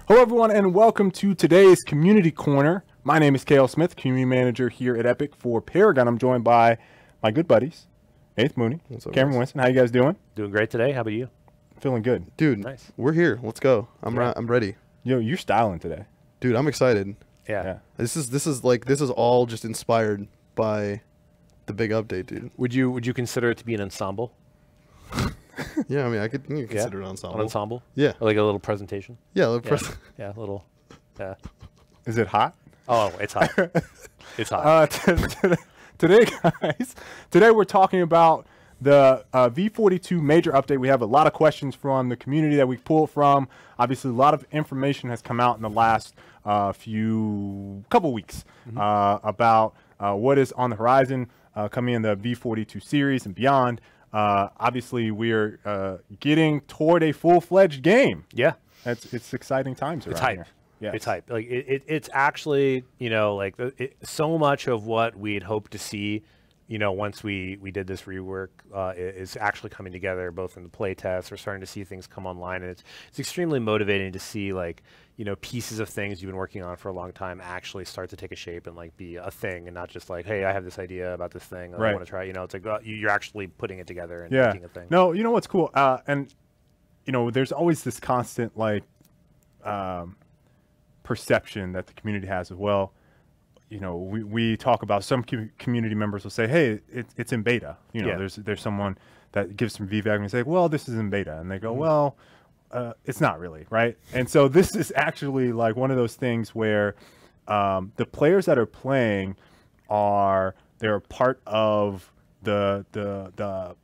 Hello, everyone, and welcome to today's Community Corner. My name is Kale Smith, Community Manager here at Epic for Paragon. I'm joined by my good buddies, Eighth Mooney, Cameron Winston. How you guys doing? Doing great today. How about you? Feeling good. Dude, nice. We're here. Let's go. I'm ready. Yo, you're styling today. Dude, I'm excited. Yeah. This is all just inspired by the big update, dude. Would you consider it to be an ensemble? Yeah, I mean, you could consider it an ensemble. An ensemble? Yeah. Or like a little presentation? Yeah, yeah, a little. Yeah. Is it hot? Oh, it's hot. It's hot. Today, guys, we're talking about the V42 major update. We have a lot of questions from the community that we pulled from. Obviously, a lot of information has come out in the last couple weeks about what is on the horizon coming in the V42 series and beyond. Obviously, we're getting toward a full-fledged game. Yeah. It's exciting times around here. Yeah, it's hype. Like it's actually, you know, like so much of what we'd hoped to see, you know, once we did this rework is actually coming together, both in the play tests. We're starting to see things come online, and it's extremely motivating to see, like, you know, pieces of things you've been working on for a long time actually start to take a shape and like be a thing, and not just like, hey, I have this idea about this thing, I want to try. You know, it's like you're actually putting it together and making a thing. No, you know what's cool, and you know, there's always this constant like perception that the community has as well. You know, we talk about, some community members will say, hey, it's in beta. You know, there's someone that gives some feedback and say, well, this is in beta, and they go, well, it's not really, right? And so this is actually like one of those things where the players that are playing they're part of the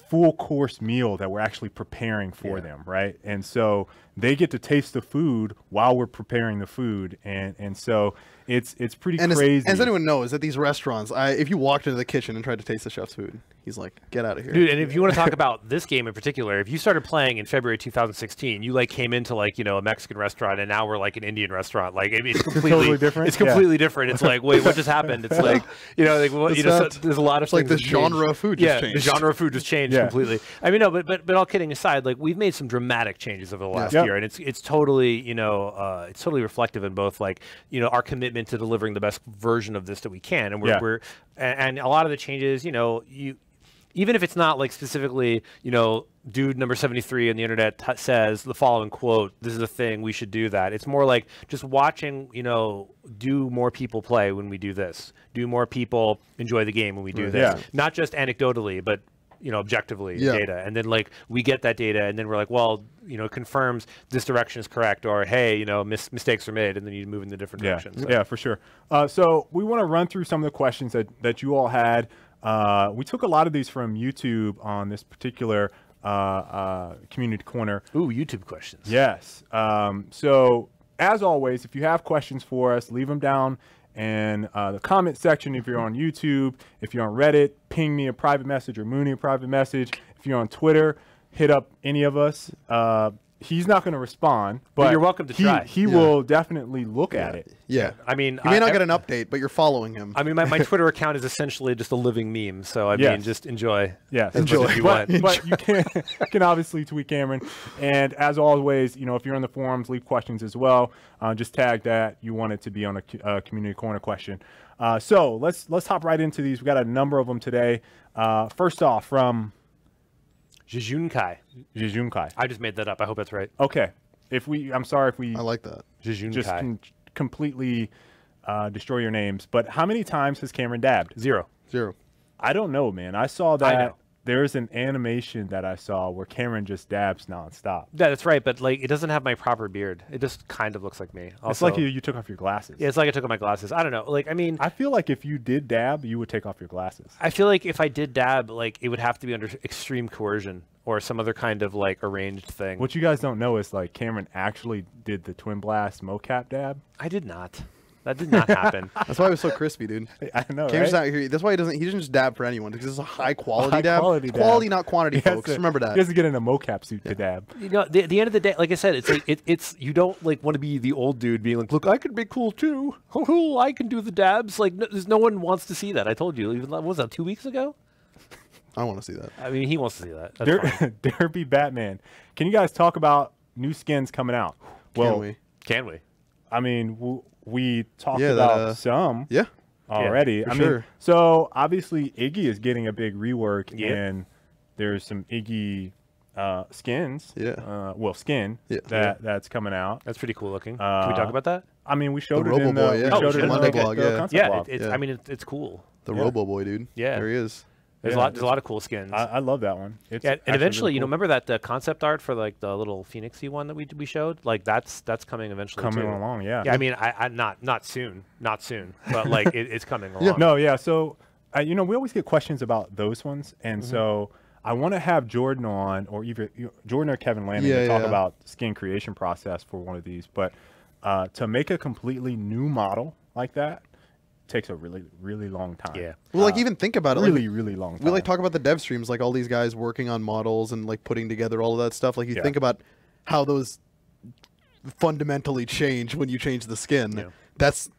full course meal that we're actually preparing for them, right? And so they get to taste the food while we're preparing the food, and so it's pretty crazy. As anyone knows, at these restaurants, if you walked into the kitchen and tried to taste the chef's food, he's like, get out of here, dude. And if you want to talk about this game in particular, if you started playing in February 2016, you like came into like, you know, a Mexican restaurant, and now we're like an Indian restaurant. Like, it's completely totally different. It's completely different. It's like, wait, what just happened? It's like, you know, like, what, you know, so there's a lot of things. Like the genre of food just changed. The genre of food just changed completely. I mean, no, but all kidding aside, like, we've made some dramatic changes over the last year, and it's totally, you know, it's totally reflective in both, like, you know, our commitment to delivering the best version of this that we can, and and a lot of the changes, you know, even if it's not like specifically, you know, dude number 73 on the internet says the following quote, this is a thing, we should do that. It's more like just watching, you know, do more people play when we do this? Do more people enjoy the game when we do this? Not just anecdotally, but, you know, objectively, data. And then, like, we get that data, and then we're like, well, you know, it confirms this direction is correct, or, hey, you know, mistakes are made, and then you move in the different directions. So. Yeah, for sure. So we want to run through some of the questions that you all had. We took a lot of these from YouTube on this particular Community Corner. Ooh, YouTube questions. Yes. So as always, if you have questions for us, leave them down in the comment section. If you're on YouTube, if you're on Reddit, ping me a private message, or Mooney a private message. If you're on Twitter, hit up any of us. He's not going to respond, but you're welcome to try. He will definitely look at it. Yeah. I mean, you may not get an update, but you're following him. I mean, my Twitter account is essentially just a living meme. So, I mean, just enjoy. Yes. Enjoy. If you want. But you can obviously tweet Cameron. And as always, you know, if you're on the forums, leave questions as well. Just tag that you want it to be on a Community Corner question. So let's hop right into these. We got a number of them today. First off, from Jejunkai. I just made that up. I hope that's right. Okay. I'm sorry if we. I like that. Jejunkai. Just completely destroy your names. But how many times has Cameron dabbed? Zero. I don't know, man. I saw that. There's an animation that I saw where Cameron just dabs nonstop. Yeah, that's right. But like, it doesn't have my proper beard. It just kind of looks like me. Also, it's like you took off your glasses. Yeah, it's like I took off my glasses. I don't know. Like, I mean, I feel like if you did dab, you would take off your glasses. I feel like if I did dab, like, it would have to be under extreme coercion or some other kind of like arranged thing. What you guys don't know is, like, Cameron actually did the Twin Blast mocap dab. I did not. That did not happen. That's why it was so crispy, dude. I know, Cameron's right? out here. That's why he doesn't just dab for anyone, because it's a high quality dab. Quality, not quantity, folks. Remember that. He has to get in a mocap suit to dab. You know, at the end of the day, like I said, it's like it's you don't like want to be the old dude being like, look, I can be cool too. Oh, I can do the dabs. Like, no one wants to see that. I told you. Even, what was that, 2 weeks ago? I want to see that. I mean, he wants to see that. That's fine. Derby Batman. Can you guys talk about new skins coming out? Well, Can we? I mean, we talked Yeah, about some already. Yeah, I sure. mean, so obviously Iggy is getting a big rework, Yep. and there's some Iggy skins. Yeah. Well, skin that's coming out. That's pretty cool looking. Can we talk about that? I mean, we showed The it in the, Robo-Boy, yeah. we showed it in Monday the, blog, the yeah. concept Yeah, blog. I mean, it's cool. The Yeah. Robo Boy, dude. Yeah. There he is. There's Yeah, a lot of cool skins. I love that one. It's Yeah, and actually eventually, really you know, cool. remember that concept art for like the little Phoenixy one that we showed? Like that's coming eventually. coming too. along. Yeah. Yeah, I mean, I not soon, but like it's coming along. No, yeah. So, you know, we always get questions about those ones, and so I want to have Jordan on, or either Jordan or Kevin Landing to talk about the skin creation process for one of these. But to make a completely new model like that takes a really, really long time. Yeah. Well, like even think about it. Really, Like, really long time. we like talk about the dev streams, like all these guys working on models and like putting together all of that stuff. Like you think about how those fundamentally change when you change the skin. Yeah.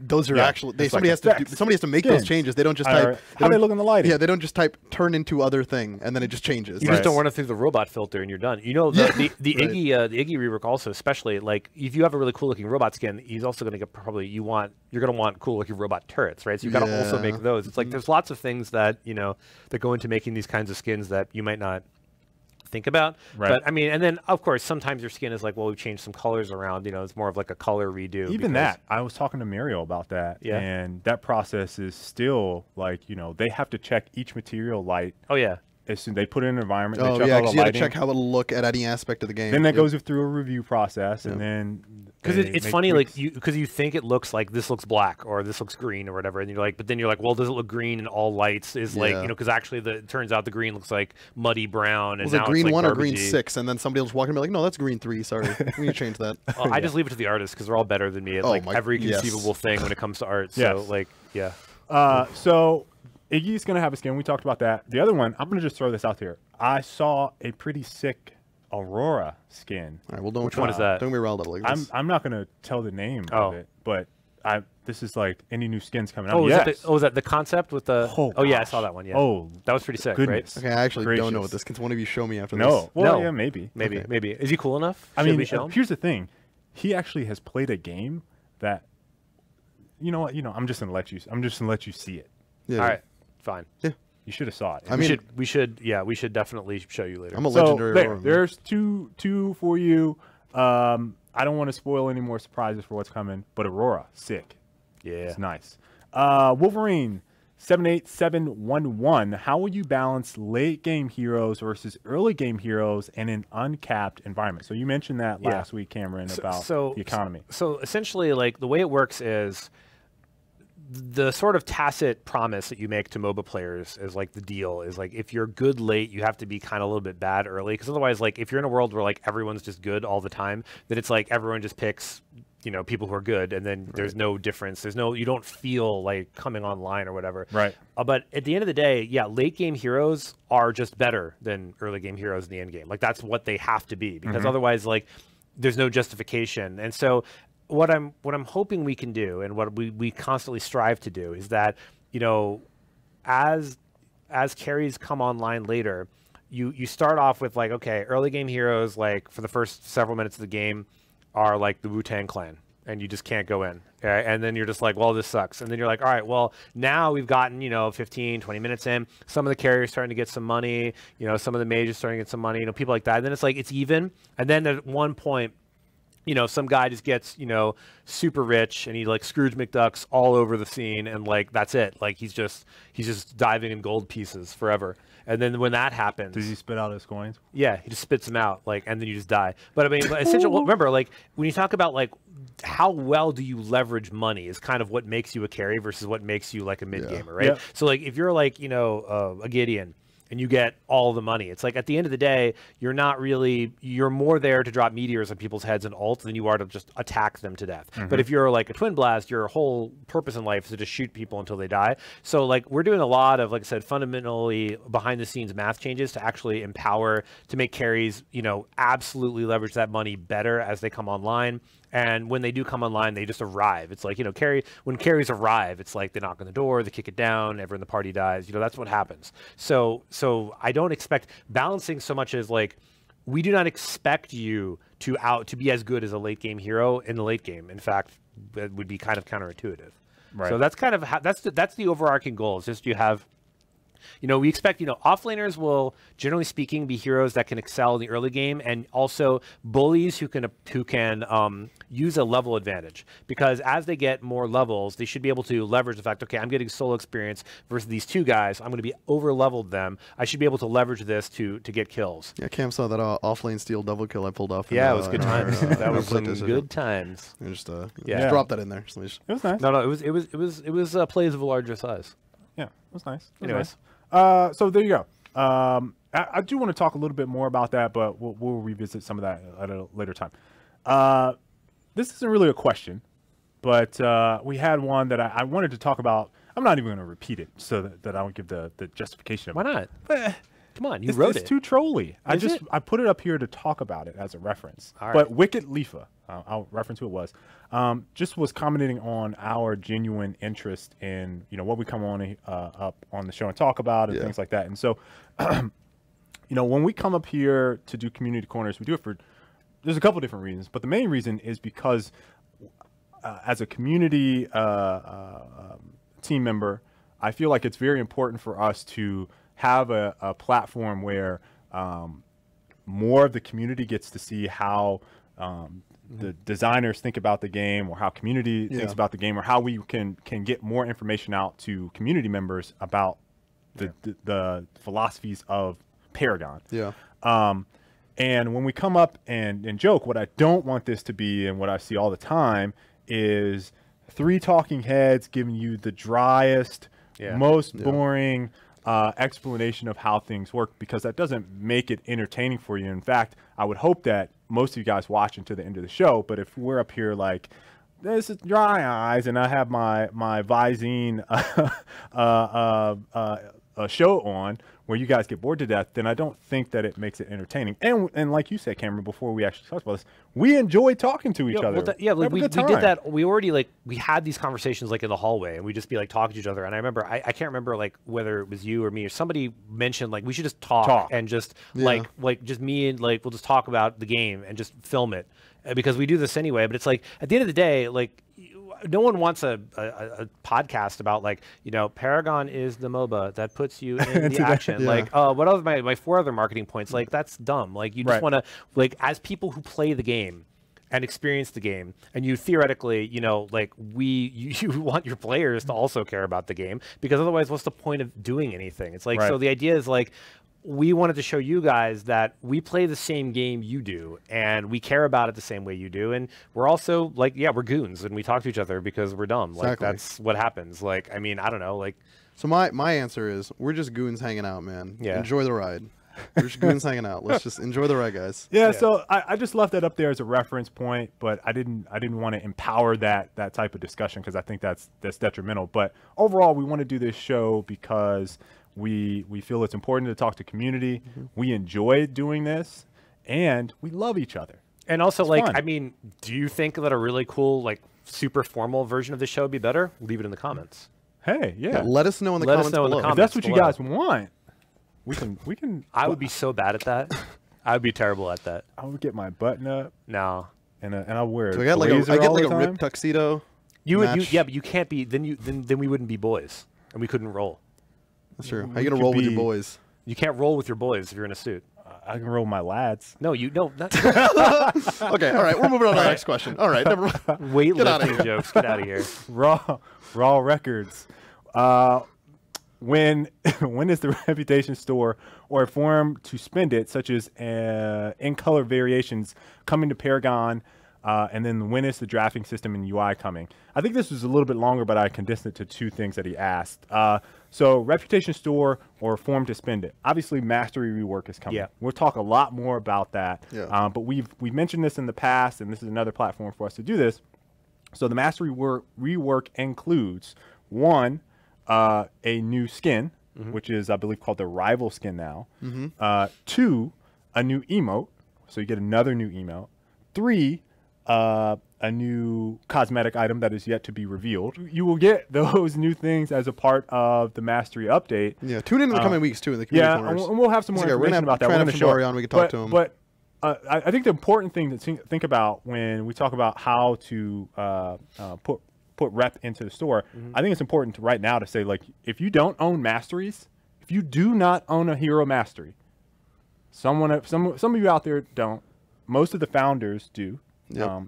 Those are actually It's somebody like has to effects, somebody has to make those skins. changes. They don't just How type they don't- look in the lighting. Yeah, they don't just type turn into other thing and then it just changes. You just don't run it through the robot filter and you're done. You know, the Iggy rework also, especially like if you have a really cool looking robot skin, he's also going to get you're going to want cool looking robot turrets, right? So you got to also make those. It's like there's lots of things that that go into making these kinds of skins that you might not think about. Right. But I mean, and then of course sometimes your skin is like, well, we've changed some colors around. It's more of like a color redo. Even that, I was talking to Mario about that, and that process is still like, they have to check each material light. Oh yeah. As soon they put it in an environment, they Oh check yeah, all because the you got to lighting. check how it'll look at any aspect of the game. Then that goes through a review process, and then because they it's make funny, tweaks. like because you think it looks like this looks black or this looks green or whatever, and you're like, but then you're like, well, does it look green? And all lights is like, because actually it turns out the green looks like muddy brown, and was it now green it's like 1 or green garbagey. 6? And then somebody else walking and be like, no, that's green 3. Sorry, we need to change that. Well, I just leave it to the artists because they're all better than me at like every conceivable thing when it comes to art. So like, yeah. So Iggy's gonna have a skin. We talked about that. The other one, I'm gonna just throw this out there. I saw a pretty sick Aurora skin. All right, well, don't. Which one is that? Don't be riled up like this. I'm not gonna tell the name of it, but this is like any new skins coming out. Oh, yes. is that the concept with the? Oh, yeah, I gosh. saw that one. Yeah. Oh, that was pretty sick, goodness. Okay, I actually don't know what Gracious. this. Can one of you show me after No. this? Well, No. yeah, maybe. Maybe. Is he cool enough? I Should mean, we show him? here's the thing. He actually has played a game that, you know what? I'm just gonna let you see it. Yeah, All right, fine. You should have saw it. I mean, we should definitely show you later. I'm a So legendary. Aurora, man. there's two for you. I don't want to spoil any more surprises for what's coming, but Aurora, sick. Yeah. It's nice. Wolverine 78711. How will you balance late game heroes versus early game heroes in an uncapped environment? So you mentioned that last week, Cameron, about the economy. So essentially, like the way it works is the sort of tacit promise that you make to MOBA players is like the deal is like if you're good late, you have to be kind of a little bit bad early, because otherwise, like if you're in a world where like everyone's just good all the time, then it's like everyone just picks people who are good, and then there's no difference. You don't feel like coming online or whatever. Right. But at the end of the day, yeah, late game heroes are just better than early game heroes in the end game. Like that's what they have to be, because otherwise, like there's no justification. And so what I'm hoping we can do, and what we constantly strive to do, is that as carries come online later, you start off with like, okay, early game heroes, like for the first several minutes of the game, are like the Wu-Tang Clan, and you just can't go in. Okay? And then you're just like, well, this sucks. And then you're like, all right, well, now we've gotten 15, 20 minutes in. Some of the carriers starting to get some money. Some of the mages starting to get some money. People like that. And then it's like it's even. And then at one point, some guy just gets, super rich, and he like Scrooge McDucks all over the scene, and like that's it. Like he's just diving in gold pieces forever. And then when that happens, Does he spit out his coins? yeah, he just spits them out, like, and then you just die. But I mean, essentially, remember, like when you talk about like how well do you leverage money is kind of what makes you a carry versus what makes you like a mid gamer, right? Yep. So like if you're like a Gideon, and you get all the money, it's like at the end of the day, you're more there to drop meteors on people's heads and ult than you are to just attack them to death. But if you're like a Twin Blast, your whole purpose in life is to just shoot people until they die. So like we're doing a lot of, like I said, fundamentally behind the scenes math changes to actually empower, to make carries, absolutely leverage that money better as they come online. And when they do come online, they just arrive. It's like, when carries arrive, it's like they knock on the door, they kick it down, everyone in the party dies. That's what happens. So I don't expect balancing so much as like, we do not expect you to be as good as a late game hero in the late game. In fact, that would be kind of counterintuitive. Right. So that's kind of how, that's the overarching goal. It's just you have, we expect, offlaners will, generally speaking, be heroes that can excel in the early game, and also bullies who can use a level advantage. Because as they get more levels, they should be able to leverage the fact, okay, I'm getting solo experience versus these two guys. I'm going to be over-leveled them. I should be able to leverage this to get kills. Yeah, Cam saw that offlane steal double kill I pulled off. Yeah, it was good times. That was some good times. Just drop that in there. It was nice. No, it was plays of a larger size. Yeah, it was nice. Anyways. So there you go. I do want to talk a little bit more about that, but we'll revisit some of that at a later time. This isn't really a question, but we had one that I wanted to talk about. I'm not even going to repeat it so that I don't give the justification of it. Why not? But come on, you wrote it. It's too trolly. I put it up here to talk about it as a reference. All right. But Wicked Leafa, I'll reference who it was, just was commenting on our genuine interest in what we come on up on the show and talk about and things like that. And so, when we come up here to do community corners, we do it for there's a couple different reasons, but the main reason is because as a community team member, I feel like it's very important for us to have a platform where more of the community gets to see how the designers think about the game, or how community thinks about the game, or how we can get more information out to community members about the philosophies of Paragon. Yeah. And when we come up and joke, what I don't want this to be, and what I see all the time, is three talking heads giving you the driest, most boring explanation of how things work, because that doesn't make it entertaining for you. In fact, I would hope that most of you guys watch until the end of the show, but if we're up here like, this is dry eyes, and I have my Visine show on where you guys get bored to death, then I don't think that it makes it entertaining. And like you said, Cameron, before we actually talked about this, we enjoy talking to each other. Well, we did that. We already we had these conversations in the hallway, and we just be talking to each other. And I remember, I can't remember whether it was you or me or somebody mentioned we should just talk. And just just me and we'll just talk about the game and just film it, because we do this anyway. But it's at the end of the day, no one wants a podcast about Paragon is the MOBA that puts you in the action. What else? My 4 other marketing points. That's dumb. You just want to as people who play the game and experience the game, and you theoretically, you want your players to also care about the game, because otherwise, what's the point of doing anything? It's so the idea is we wanted to show you guys that we play the same game you do, and we care about it the same way you do, and we're also we're goons, and we talk to each other because we're dumb. Exactly. That's what happens. I don't know. So my answer is, we're just goons hanging out, man. Yeah. Enjoy the ride. We're just goons hanging out. Let's just enjoy the ride, guys. Yeah. So I just left that up there as a reference point, but I didn't want to empower that type of discussion, because I think that's detrimental. But overall, we want to do this show because we feel it's important to talk to community. We enjoy doing this, and we love each other. And also, do you think that a really cool, super formal version of the show would be better? Leave it in the comments. Hey, yeah. Let us know in the comments below. If that's what you guys want, we can. I would be so bad at that. I would be terrible at that. I would get my button up. No. And I wear. So I get a ripped tuxedo. But you can't be. Then we wouldn't be boys, and we couldn't roll. That's true. How are you gonna roll with your boys? You can't roll with your boys if you're in a suit. I can roll my lads. No, you don't. Okay, all right. We're moving on to the next question. All right, never mind. Weightlifting jokes. Get out of here. Raw records. When is the reputation store or a forum to spend it, such as in color variations, coming to Paragon? And then when is the drafting system and UI coming? I think this was a little bit longer, but I condensed it to 2 things that he asked. So reputation store or form to spend it. Obviously, mastery rework is coming. Yeah. We'll talk a lot more about that. Yeah. But we've mentioned this in the past, and this is another platform for us to do this. So the mastery rework includes 1, a new skin, which is, I believe, called the rival skin now. 2, a new emote. So you get another new emote. 3, a new cosmetic item that is yet to be revealed. You will get those new things as a part of the Mastery update. Yeah, tune in the coming weeks too in the community corners. And we'll have some more information about that. We're going to show Ariane. We can talk to him. But I think the important thing to think about when we talk about how to put rep into the store, I think it's important right now to say, like, if you don't own masteries, if you do not own a hero mastery, some of you out there don't. Most of the founders do. Yep.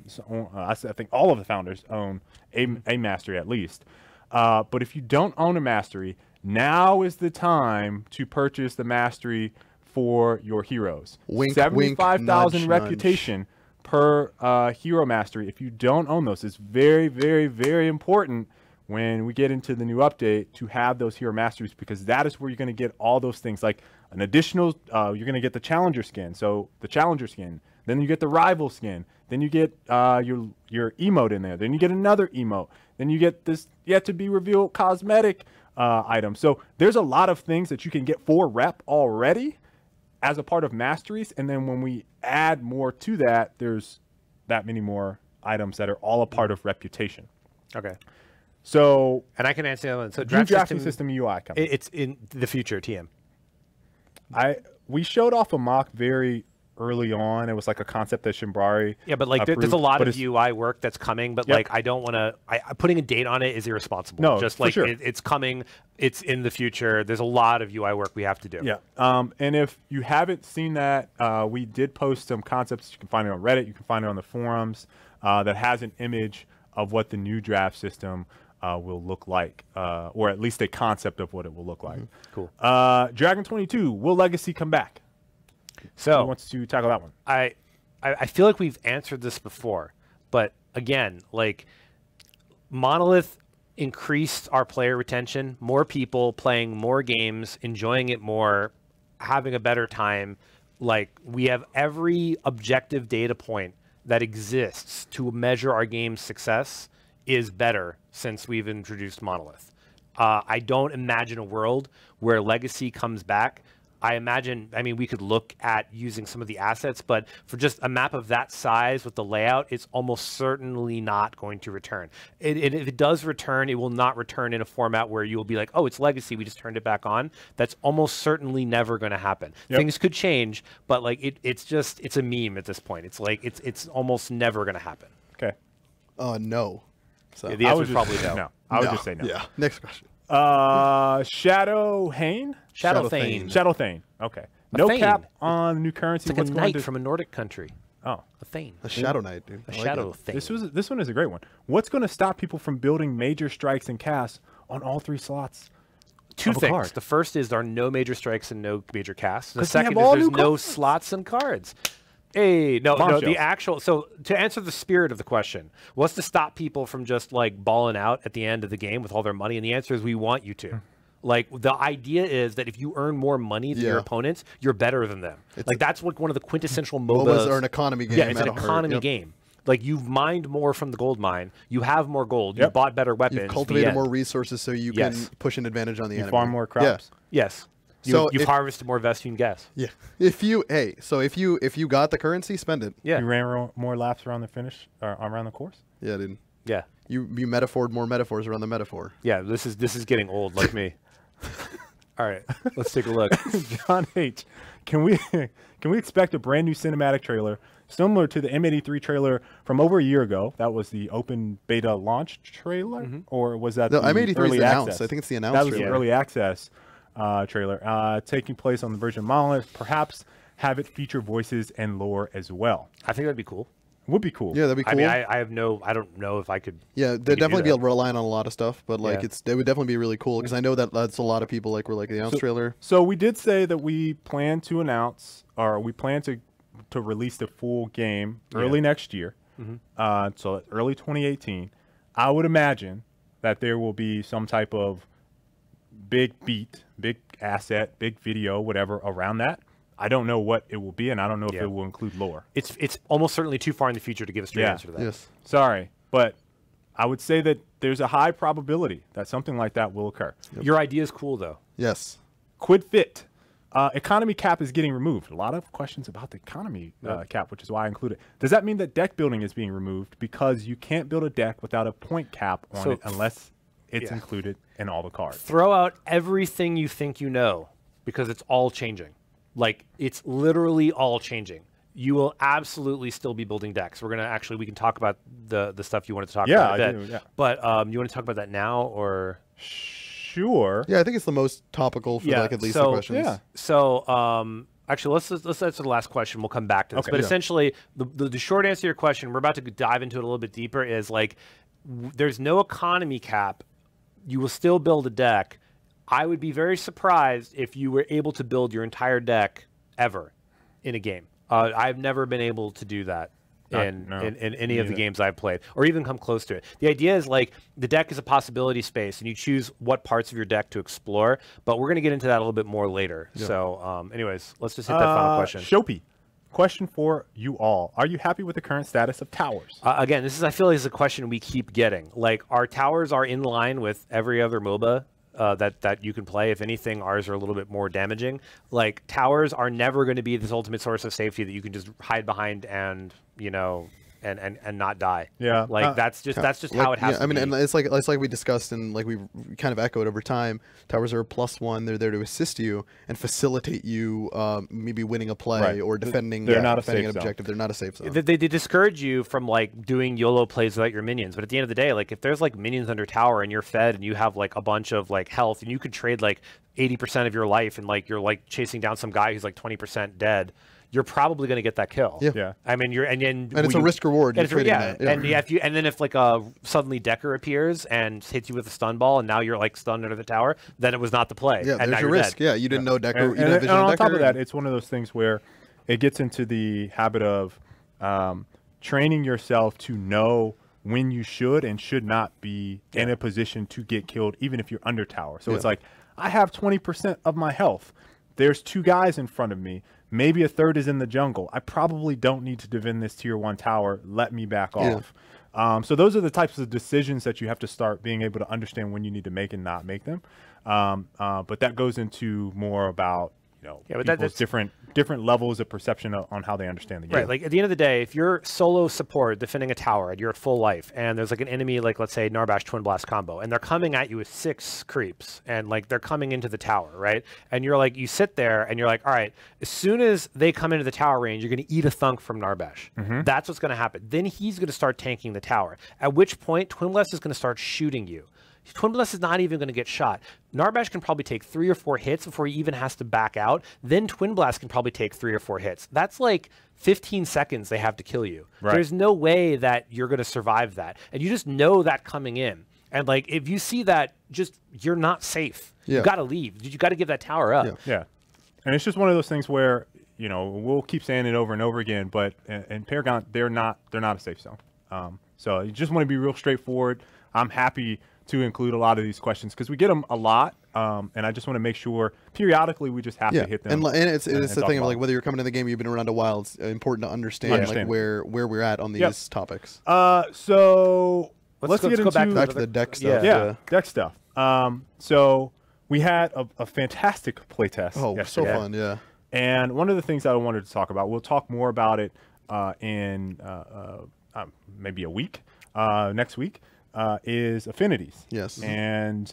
I think all of the founders own a mastery at least. But if you don't own a mastery, now is the time to purchase the mastery for your heroes. 75,000 reputation per hero mastery. If you don't own those, it's very, very, very important when we get into the new update to have those hero masteries, because that is where you're going to get all those things, like an additional, you're going to get the challenger skin. So the challenger skin, then you get the rival skin, then you get your emote in there, then you get another emote, then you get this yet to be revealed cosmetic item. So there's a lot of things that you can get for rep already as a part of masteries. And then when we add more to that, there's that many more items that are all a part of reputation. Okay. So, and I can answer that one. So drafting system UI coming. It's in the future, TM. We showed off a mock very early on. It was like a concept that Shimbrari Yeah, but like there's a lot of UI work that's coming, but like I don't want to, putting a date on it is irresponsible. No, just like sure. It's coming, it's in the future. There's a lot of UI work we have to do. Yeah. And if you haven't seen that, we did post some concepts. You can find it on Reddit. You can find it on the forums that has an image of what the new draft system will look like, or at least a concept of what it will look like. Cool. Dragon 22, will Legacy come back? So who wants to tackle that one? I feel like we've answered this before, but again, like Monolith increased our player retention, more people playing more games, enjoying it more, having a better time. Like we have every objective data point that exists to measure our game's success is better since we've introduced Monolith. I don't imagine a world where Legacy comes back. I mean, we could look at using some of the assets, but for just a map of that size with the layout, it's almost certainly not going to return. If it does return, it will not return in a format where you will be like, oh, it's Legacy, we just turned it back on. That's almost certainly never going to happen. Yep. Things could change, but like it's a meme at this point. It's like it's almost never going to happen. Okay. No. So yeah, the answer is probably no. I would just say no. Yeah. Next question. Shadow Thane? Shadow Thane. Shadow Thane. Okay. No Thane. cap on the new currency. It's like a knight from a Nordic country. Oh. A Thane. A Shadow Knight, dude. A Shadow Thane. This one is a great one. What's going to stop people from building major strikes and casts on all three slots? Two things. Card? The first is there are no major strikes and no major casts. The 'Cause they second have is all there's new no cards. slots and cards. Hey, no, the actual, so to answer the spirit of the question, what's to stop people from just like balling out at the end of the game with all their money? And the answer is we want you to. Like the idea is that if you earn more money than your opponents, you're better than them. Like that's what one of the quintessential MOBAs are an economy game. Yeah, it's an economy game. Like you've mined more from the gold mine, you have more gold, you bought better weapons. You've cultivated more resources so you can push an advantage on the enemy. You farm more crops. Yes. You've harvested more Vestine gas. Yeah. If you got the currency, spend it. Yeah. You ran more laps around the finish or around the course. Yeah, dude. Yeah. You metaphored more metaphors around the metaphor. Yeah. This is getting old like me. All right. Let's take a look. John H. Can we expect a brand new cinematic trailer similar to the M83 trailer from over a year ago? That was the open beta launch trailer, or was that the M83 early access? announced? I think it's the announced. That was trailer. the early access trailer taking place on the version of Monolith. Perhaps have it feature voices and lore as well. I think that'd be cool. Would be cool. Yeah, that'd be cool. I mean, I don't know if I could. Yeah, they'd definitely be relying on a lot of stuff, but like they would definitely be really cool because I know that's a lot of people like were like the announced trailer. So we did say that we plan to announce, or we plan to release the full game early next year. So early 2018. I would imagine that there will be some type of big beat, big asset, big video, whatever around that. I don't know what it will be, and I don't know if it will include lore. It's almost certainly too far in the future to give a straight answer to that. Yes. Sorry, but I would say that there's a high probability that something like that will occur. Your idea is cool, though. Yes. Quid fit. Economy cap is getting removed. A lot of questions about the economy cap, which is why I included it. Does that mean that deck building is being removed because you can't build a deck without a point cap on it unless it's included in all the cards? Throw out everything you think you know because it's all changing. Like, it's literally all changing. you will absolutely still be building decks. We're gonna we can talk about the stuff you wanted to talk about a bit. Yeah. But you want to talk about that now or? Sure. Yeah, I think it's the most topical for like at least the questions. Yeah. So actually, let's answer the last question. We'll come back to this. Okay, but essentially, the short answer to your question, we're about to dive into it a little bit deeper, is like there's no economy cap. You will still build a deck. I would be very surprised if you were able to build your entire deck ever in a game. I've never been able to do that in any of the games I've played, or even come close to it. The idea is like the deck is a possibility space, and you choose what parts of your deck to explore. But we're going to get into that a little bit more later. Yeah. So, anyways, let's just hit that final question. Shopee, question for you all: are you happy with the current status of towers? Again, I feel like is a question we keep getting. Like, our towers are in line with every other MOBA. That you can play. If anything, ours are a little bit more damaging. Like, towers are never going to be this ultimate source of safety that you can just hide behind and, you know, and not die. Yeah. Like, that's just how it has to be. And it's like we discussed and like we've kind of echoed over time. Towers are a +1. They're there to assist you and facilitate you maybe winning a play or defending. They're not defending a an safe objective. They're not a safe zone. They discourage you from like doing YOLO plays without your minions. But at the end of the day, like if there's like minions under tower and you're fed and you have like a bunch of like health and you could trade like 80% of your life and like you're like chasing down some guy who's like 20% dead, you're probably going to get that kill. Yeah. I mean, and it's a risk reward. And then if like suddenly Decker appears and hits you with a stun ball, and now you're like stunned under the tower, then it was not the play. Yeah, and there's now your risk. Dead. Yeah, you didn't know Decker. And, and on top of that, it's one of those things where it gets into the habit of training yourself to know when you should and should not be in a position to get killed, even if you're under tower. So it's like, I have 20% of my health. There's 2 guys in front of me. Maybe a third is in the jungle. I probably don't need to defend this tier 1 tower. Let me back off. So those are the types of decisions that you have to start being able to understand when you need to make and not make them. But that goes into more about, you know, people's different levels of perception on how they understand the game. Right. Like at the end of the day, if you're solo support defending a tower and you're at full life, and there's like an enemy, like let's say Narbash Twin Blast combo, and they're coming at you with 6 creeps, and like they're coming into the tower, right? And you're like, you sit there and you're like, all right, as soon as they come into the tower range, you're going to eat a thunk from Narbash. That's what's going to happen. Then he's going to start tanking the tower. At which point, Twin Blast is going to start shooting you. Twin Blast is not even going to get shot. Narbash can probably take 3 or 4 hits before he even has to back out. Then Twin Blast can probably take 3 or 4 hits. That's like 15 seconds they have to kill you. Right. There's no way that you're going to survive that. And you just know that coming in. And like, if you see that, you're not safe. You got to leave. You got to give that tower up. Yeah. And it's just one of those things where, you know, we'll keep saying it over and over again, but in Paragon, they're not a safe zone. So you just want to be real straightforward. I'm happy to include a lot of these questions because we get them a lot, and I just want to make sure periodically we just have to hit them. And it's the thing of like whether you're coming to the game, you've been around a while. It's important to understand like where we're at on these topics. So let's go back to the deck stuff. Yeah, deck stuff. So we had a fantastic playtest. Oh, yesterday. so fun, yeah. And one of the things that I wanted to talk about, we'll talk more about it in maybe a week, next week. Is Affinities. Yes. And,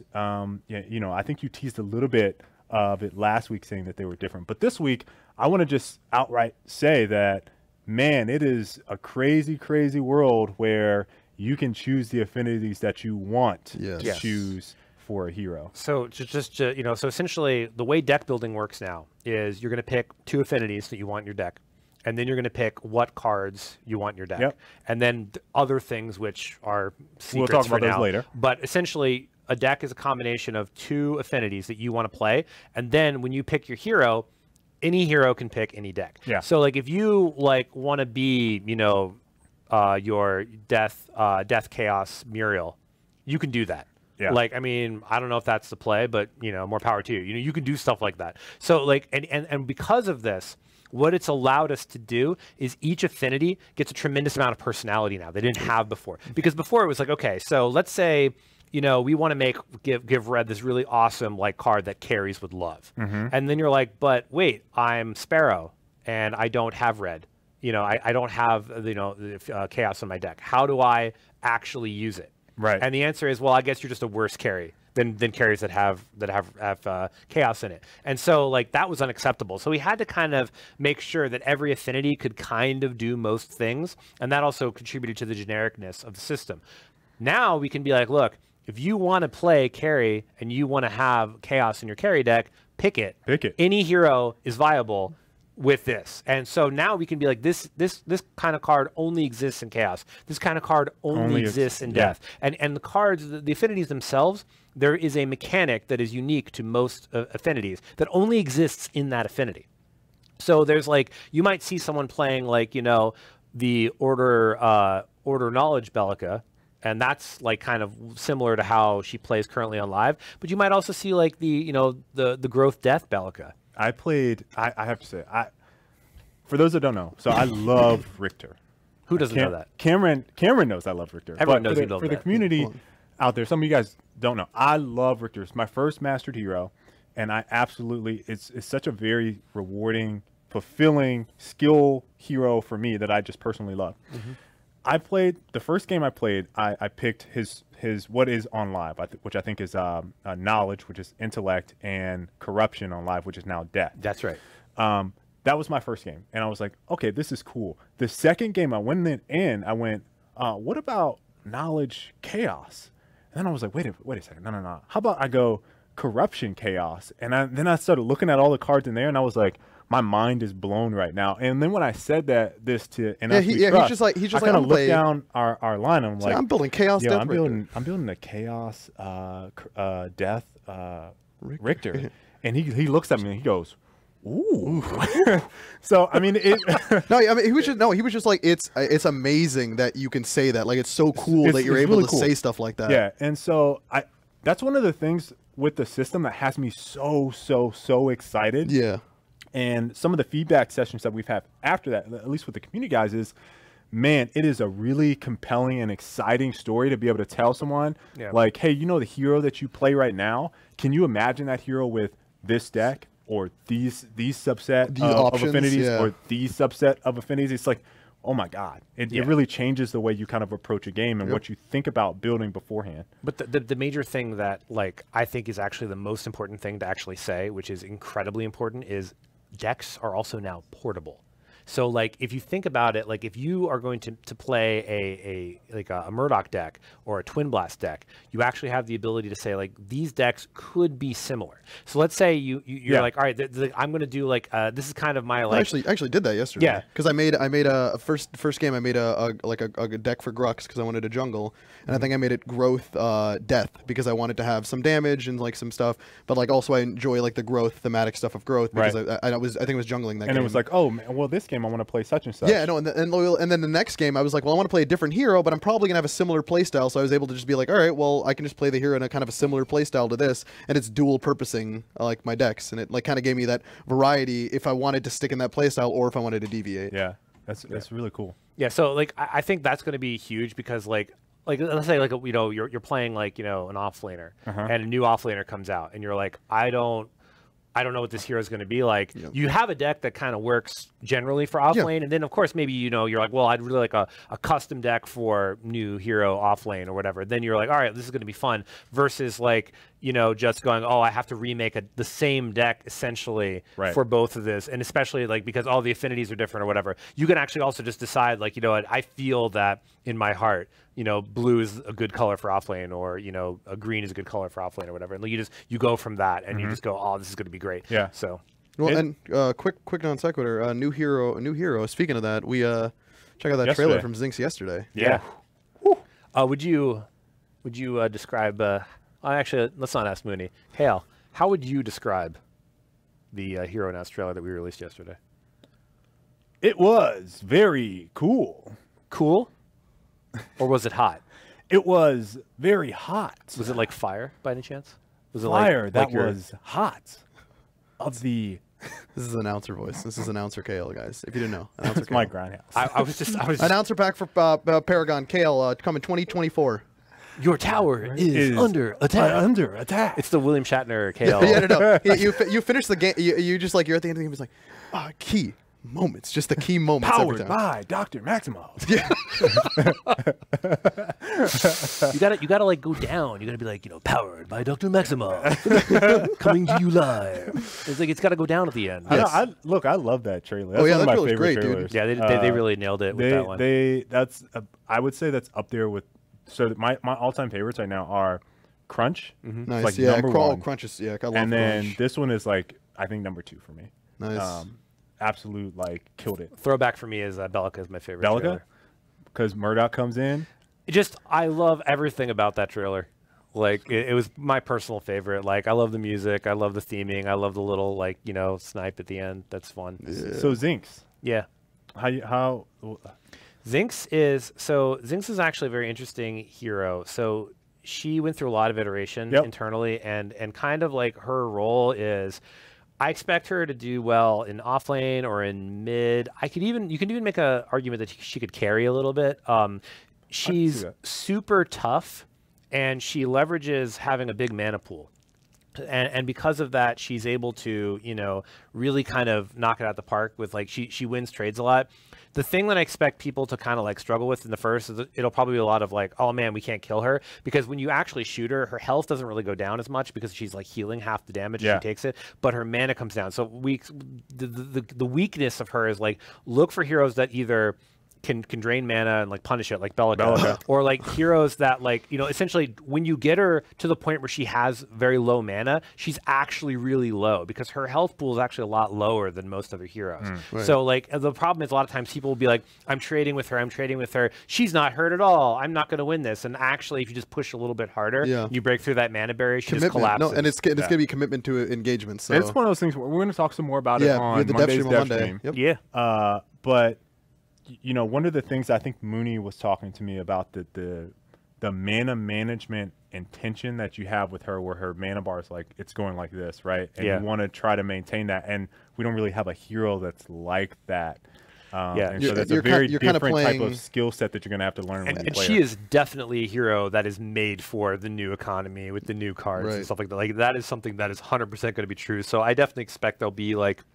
you know, I think you teased a little bit of it last week saying that they were different. But this week, I want to just outright say that, man, it is a crazy, crazy world where you can choose the affinities that you want to choose for a hero. So you know, so essentially the way deck building works now is you're going to pick 2 affinities that you want in your deck. And then you're going to pick what cards you want in your deck. And then other things which are secrets. We'll talk about those later. But essentially, a deck is a combination of 2 affinities that you want to play. And then when you pick your hero, any hero can pick any deck. So like if you like want to be, you know, your Death Chaos Muriel, you can do that. Like, I mean, I don't know if that's the play, but, you know, more power to you. You know, you can do stuff like that. So like, and because of this, what it's allowed us to do is each affinity gets a tremendous amount of personality now they didn't have before. Because before it was like, okay, so let's say, you know, we want to give Red this really awesome like card that carries with love. And then you're like, but wait, I'm Sparrow and I don't have Red. You know, I don't have, you know, Chaos in my deck. How do I actually use it? Right. And the answer is, well, I guess you're just a worse carry. than carries that have chaos in it. And so like that was unacceptable. So we had to kind of make sure that every affinity could kind of do most things, and that also contributed to the genericness of the system. Now we can be like, look, if you want to play carry and you want to have chaos in your carry deck, pick it. Pick it. Any hero is viable with this. And so now we can be like, this kind of card only exists in chaos. This kind of card only exists in death. And the cards, the affinities themselves, there is a mechanic that is unique to most affinities that only exists in that affinity. So there's like, you might see someone playing like, you know, the Order Knowledge Bellica, and that's like kind of similar to how she plays currently on live. But you might also see like the, you know, the Growth Death Bellica. I played, I have to say, for those that don't know, so I love Richter. Who doesn't know that? Cameron knows I love Richter. Everyone knows you love for that. the community out there, some of you guys don't know, I love Richter. It's my first mastered hero, and I absolutely, it's such a very rewarding, fulfilling skill hero for me that I just personally love. I played, the first game I played, I picked his what is on live, which I think is knowledge, which is intellect, and corruption on live, which is now death. That's right. That was my first game, and I was like, okay, this is cool. The second game I went in, I went, what about knowledge chaos? And then I was like, wait a second, no. How about I go corruption chaos? And then I started looking at all the cards in there, and I was like, my mind is blown right now. And then when I said this to he's just like I kind of looked down our line, and I'm like, I'm building chaos. I'm building a chaos death Richter. And he looks at me and he goes, ooh. So I mean, he was just like, it's amazing that you can say that. Like, it's so cool that you're able to say stuff like that. Yeah, and so that's one of the things with the system that has me so excited. Yeah. And some of the feedback sessions that we've had after that, at least with the community guys, is, man, it is a really compelling and exciting story to be able to tell someone, like, hey, you know the hero that you play right now? Can you imagine that hero with this deck or these subset of affinities or these subset of affinities? It's like, oh my God, it really changes the way you kind of approach a game and what you think about building beforehand. But the major thing that, like, I think is actually the most important thing to actually say, which is incredibly important, is decks are also now portable. So like, if you think about it, like if you are going to play a Murdoch deck or a Twin Blast deck, you actually have the ability to say like, these decks could be similar. So let's say you're like, all right, I'm going to do like, this is kind of my like. I actually did that yesterday. Yeah. Because I made a first game, I made a deck for Grux because I wanted a jungle. And I think I made it Growth Death because I wanted to have some damage and like some stuff. But like also I enjoy like the growth thematic stuff of growth because I think it was jungling that game. And it was like, oh, man, well, this game I want to play such and such. Yeah, no, and then the next game I was like, well, I want to play a different hero, but I'm probably gonna have a similar playstyle, so I was able to just be like, all right, well, I can just play the hero in a kind of a similar playstyle to this, and it's dual purposing like my decks, and it like kind of gave me that variety if I wanted to stick in that playstyle or if I wanted to deviate. Yeah, that's really cool. Yeah, so like I think that's going to be huge because like let's say like you're playing like an offlaner and a new offlaner comes out and you're like, I don't know what this hero is going to be like. Yep. You have a deck that kind of works generally for offlane, and then of course maybe you're like, well, I'd really like a custom deck for new hero offlane or whatever. Then you're like, all right, this is going to be fun. Versus like just going, oh, I have to remake the same deck essentially for both of this, and especially like because all the affinities are different or whatever. You can actually also just decide like, what, I feel that in my heart, blue is a good color for offlane, or a green is a good color for offlane or whatever. And you go from that, and you just go, oh, this is going to be great. Yeah. So. Well, and quick non sequitur. New hero. Speaking of that, we check out that trailer from Zinx yesterday. Yeah. Would you describe? Actually, let's not ask Mooney. Hale, how would you describe the hero in Australia that we released yesterday? It was very cool. Cool, or was it hot? It was very hot. Was it like fire by any chance? Was it fire that was hot? This is announcer voice. This is announcer Kale, guys. If you didn't know, it's my grindhouse. I was announcer pack for Paragon Kale coming 2024. Your tower is under attack. It's the William Shatner Kale. Yeah, no. You finish the game. You just like, you're at the end of the game. It's like, key moments, just the key moments. Powered by Dr. Maximoff. Yeah. You gotta like go down. You gotta be like, powered by Dr. Maxima, coming to you live. It's like it's gotta go down at the end. Yes. I love that trailer. That's yeah, one of that my trailer's favorite great, trailers. dude. Yeah, they really nailed it with that one. I would say that's up there with. So my all-time favorites right now are Crunch. Nice. Like yeah, number one. Crunch is I love And then Crunch. this one is like I think number 2 for me. Nice. Absolute like killed it. Throwback for me is Bellica is my favorite. Bellica, trailer. because Murdoch comes in. I love everything about that trailer. Like it was my personal favorite. Like I love the music, I love the theming, I love the little like snipe at the end. That's fun. Yeah. So Zinx, Yeah. how Zinx is actually a very interesting hero. So she went through a lot of iteration internally, and kind of like her role is, I expect her to do well in off lane or in mid. You can even make an argument that she could carry a little bit. She's super tough, and she leverages having a big mana pool. And because of that, she's able to, really kind of knock it out the park with like, she wins trades a lot. The thing that I expect people to kind of like struggle with in the first is it'll probably be a lot of like, oh man, we can't kill her, because when you actually shoot her, her health doesn't really go down as much because she's like healing half the damage as she takes it, but her mana comes down. So the weakness of her is like, look for heroes that either can drain mana and like punish it, like Bellica. Or like heroes that like, essentially when you get her to the point where she has very low mana, she's actually really low because her health pool is actually a lot lower than most other heroes. Right. So like the problem is a lot of times people will be like, I'm trading with her. She's not hurt at all. I'm not going to win this. And actually, if you just push a little bit harder, you break through that mana barrier, she just collapses. No, and it's going to be commitment to engagement. So it's one of those things we're going to talk some more about it on the Monday's dev stream. Yep. Yeah. But one of the things I think Mooney was talking to me about the mana management intention that you have with her, where her mana bar is like it's going like this, right? And you want to try to maintain that, and we don't really have a hero that's like that. And so that's a very different type of skill set that you're going to have to learn. And she is definitely a hero that is made for the new economy with the new cards and stuff like that. Like that is something that is 100% going to be true. So I definitely expect there'll be like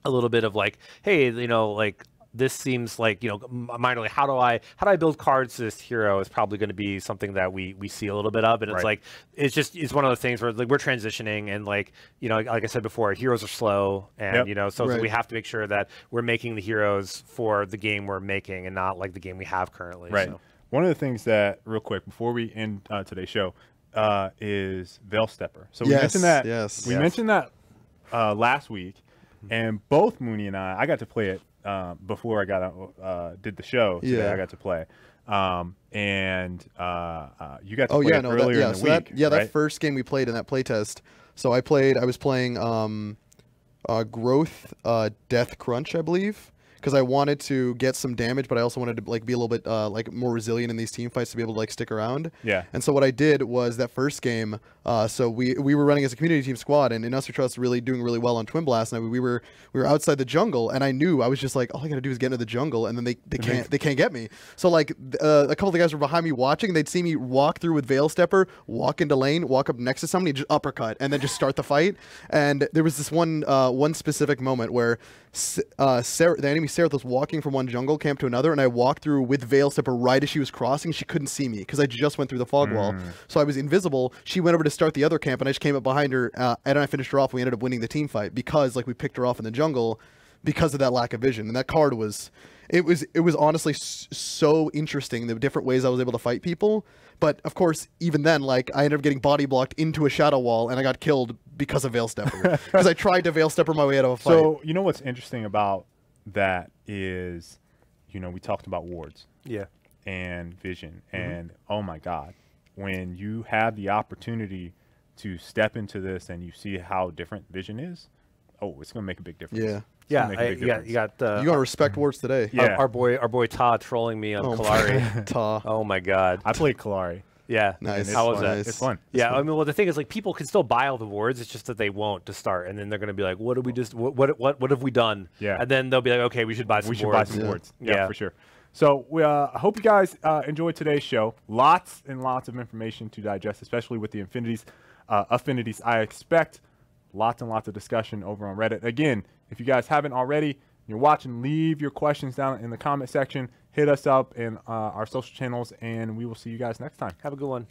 a little bit of like, hey, like this seems like, minorly, how do I build cards to this hero is probably going to be something that we see a little bit of. And it's like, it's one of those things where like we're transitioning, and like, like I said before, heroes are slow, and, so we have to make sure that we're making the heroes for the game we're making and not like the game we have currently. Right. So. One of the things that, real quick, before we end today's show, is Veil Stepper. So we mentioned that. We mentioned that last week, and both Mooney and I got to play it before I did the show today. I got to play, and you got to play it earlier in the week. That first game we played in that playtest. So I was playing Growth Death Crunch, I believe, because I wanted to get some damage, but I also wanted to like be a little bit like more resilient in these team fights to be able to like stick around. Yeah. And so what I did was that first game. So we were running as a community team squad, and Us We Trust really doing really well on Twin Blast. And we were outside the jungle, and I was just like, all I gotta do is get into the jungle, and then they can't get me. So like a couple of the guys were behind me watching. They'd see me walk through with Veil Stepper, walk into lane, walk up next to somebody, just uppercut, and then just start the fight. And there was this one specific moment where the enemy Seraph was walking from one jungle camp to another, and I walked through with Veil Stepper right as she was crossing. She couldn't see me because I just went through the fog wall, so I was invisible. She went over to start the other camp, and I just came up behind her, and I finished her off. We ended up winning the team fight because like we picked her off in the jungle because of that lack of vision. And that card was honestly so interesting, the different ways I was able to fight people. But of course, even then, like I ended up getting body blocked into a shadow wall, and I got killed because of Veil Stepper because I tried to Veil Stepper my way out of a fight. So what's interesting about that is, we talked about wards, and vision, and oh my God, when you have the opportunity to step into this and you see how different vision is, it's gonna make a big difference. You gotta respect wards today. Yeah, our boy Todd trolling me on Kalari. Ta. Oh my God, I played Kalari. Yeah, nice. How was that? Nice. It's fun. Yeah, I mean, well, the thing is, like, people can still buy all the wards. It's just that they won't to start, and then they're gonna be like, "What did we just? What have we done?" Yeah, and then they'll be like, "Okay, we should buy some wards." Yeah, for sure. So I hope you guys enjoyed today's show. Lots and lots of information to digest, especially with the Affinities. I expect lots and lots of discussion over on Reddit. Again, if you guys haven't already, you're watching, leave your questions down in the comment section. Hit us up in our social channels, and we will see you guys next time. Have a good one.